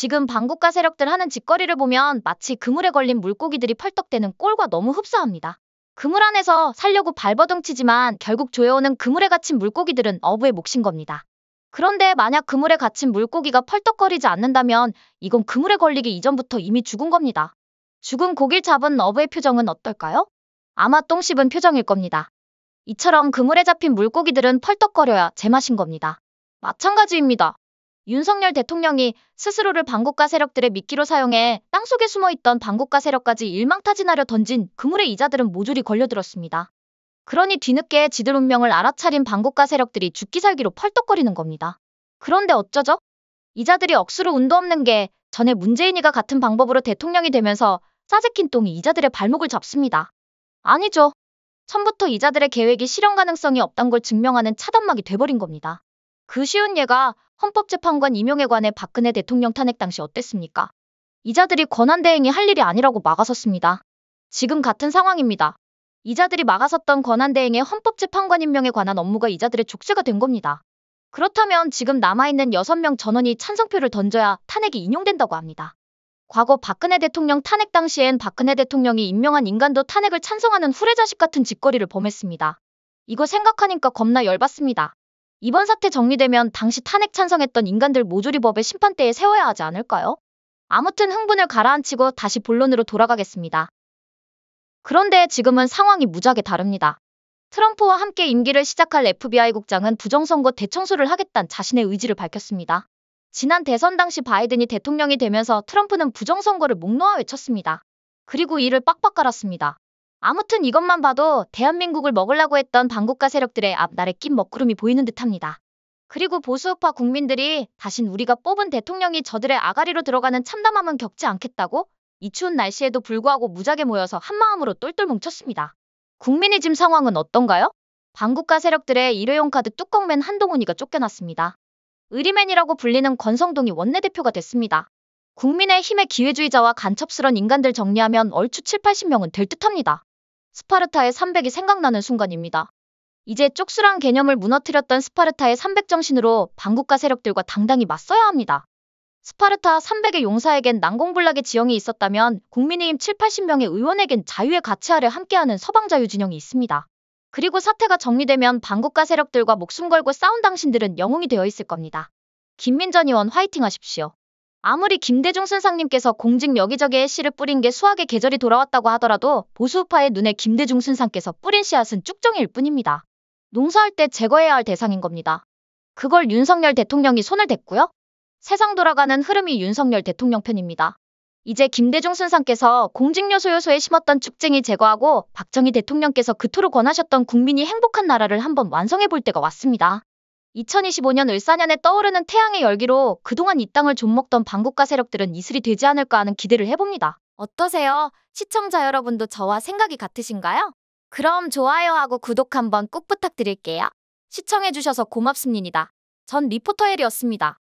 지금 반국가 세력들 하는 짓거리를 보면 마치 그물에 걸린 물고기들이 펄떡대는 꼴과 너무 흡사합니다. 그물 안에서 살려고 발버둥 치지만 결국 조여오는 그물에 갇힌 물고기들은 어부의 몫인 겁니다. 그런데 만약 그물에 갇힌 물고기가 펄떡거리지 않는다면 이건 그물에 걸리기 이전부터 이미 죽은 겁니다. 죽은 고기를 잡은 어부의 표정은 어떨까요? 아마 똥 씹은 표정일 겁니다. 이처럼 그물에 잡힌 물고기들은 펄떡거려야 제맛인 겁니다. 마찬가지입니다. 윤석열 대통령이 스스로를 반국가 세력들의 미끼로 사용해 땅속에 숨어있던 반국가 세력까지 일망타진하려 던진 그물의 이자들은 모조리 걸려들었습니다. 그러니 뒤늦게 지들 운명을 알아차린 반국가 세력들이 죽기 살기로 펄떡거리는 겁니다. 그런데 어쩌죠? 이자들이 억수로 운도 없는 게 전에 문재인이가 같은 방법으로 대통령이 되면서 싸제킨 똥이 이자들의 발목을 잡습니다. 아니죠. 처음부터 이자들의 계획이 실현 가능성이 없단 걸 증명하는 차단막이 돼버린 겁니다. 그 쉬운 예가 헌법재판관 임용에 관해 박근혜 대통령 탄핵 당시 어땠습니까? 이자들이 권한대행이 할 일이 아니라고 막아섰습니다. 지금 같은 상황입니다. 이자들이 막아섰던 권한대행의 헌법재판관 임명에 관한 업무가 이자들의 족쇄가 된 겁니다. 그렇다면 지금 남아있는 6명 전원이 찬성표를 던져야 탄핵이 인용된다고 합니다. 과거 박근혜 대통령 탄핵 당시엔 박근혜 대통령이 임명한 인간도 탄핵을 찬성하는 후레자식 같은 짓거리를 범했습니다. 이거 생각하니까 겁나 열받습니다. 이번 사태 정리되면 당시 탄핵 찬성했던 인간들 모조리 법의 심판대에 세워야 하지 않을까요? 아무튼 흥분을 가라앉히고 다시 본론으로 돌아가겠습니다. 그런데 지금은 상황이 무지하게 다릅니다. 트럼프와 함께 임기를 시작할 FBI 국장은 부정선거 대청소를 하겠다는 자신의 의지를 밝혔습니다. 지난 대선 당시 바이든이 대통령이 되면서 트럼프는 부정선거를 목 놓아 외쳤습니다. 그리고 이를 빡빡 깔았습니다. 아무튼 이것만 봐도 대한민국을 먹으려고 했던 반국가 세력들의 앞날에 낀 먹구름이 보이는 듯합니다. 그리고 보수우파 국민들이 다신 우리가 뽑은 대통령이 저들의 아가리로 들어가는 참담함은 겪지 않겠다고 이 추운 날씨에도 불구하고 무작에 모여서 한마음으로 똘똘 뭉쳤습니다. 국민의 지금 상황은 어떤가요? 반국가 세력들의 일회용 카드 뚜껑 맨 한동훈이가 쫓겨났습니다. 의리맨이라고 불리는 권성동이 원내대표가 됐습니다. 국민의힘의 기회주의자와 간첩스런 인간들 정리하면 얼추 7, 80명은 될 듯합니다. 스파르타의 300이 생각나는 순간입니다. 이제 쪽수랑 개념을 무너뜨렸던 스파르타의 300 정신으로 반국가 세력들과 당당히 맞서야 합니다. 스파르타 300의 용사에겐 난공불락의 지형이 있었다면 국민의힘 7, 80명의 의원에겐 자유의 가치 아래 함께하는 서방자유 진영이 있습니다. 그리고 사태가 정리되면 반국가 세력들과 목숨 걸고 싸운 당신들은 영웅이 되어 있을 겁니다. 김민전 의원 화이팅 하십시오. 아무리 김대중 순상님께서 공직 여기저기에 씨를 뿌린 게 수학의 계절이 돌아왔다고 하더라도 보수우파의 눈에 김대중 순상께서 뿌린 씨앗은 쭉정이일 뿐입니다. 농사할 때 제거해야 할 대상인 겁니다. 그걸 윤석열 대통령이 손을 댔고요. 세상 돌아가는 흐름이 윤석열 대통령 편입니다. 이제 김대중 순상께서 공직요소요소에 심었던 쭉쟁이 제거하고 박정희 대통령께서 그토록 권하셨던 국민이 행복한 나라를 한번 완성해 볼 때가 왔습니다. 2025년 을사년에 떠오르는 태양의 열기로 그동안 이 땅을 좀먹던 반국가 세력들은 이슬이 되지 않을까 하는 기대를 해봅니다. 어떠세요? 시청자 여러분도 저와 생각이 같으신가요? 그럼 좋아요하고 구독 한번 꼭 부탁드릴게요. 시청해주셔서 고맙습니다. 전 리포터 혜리였습니다.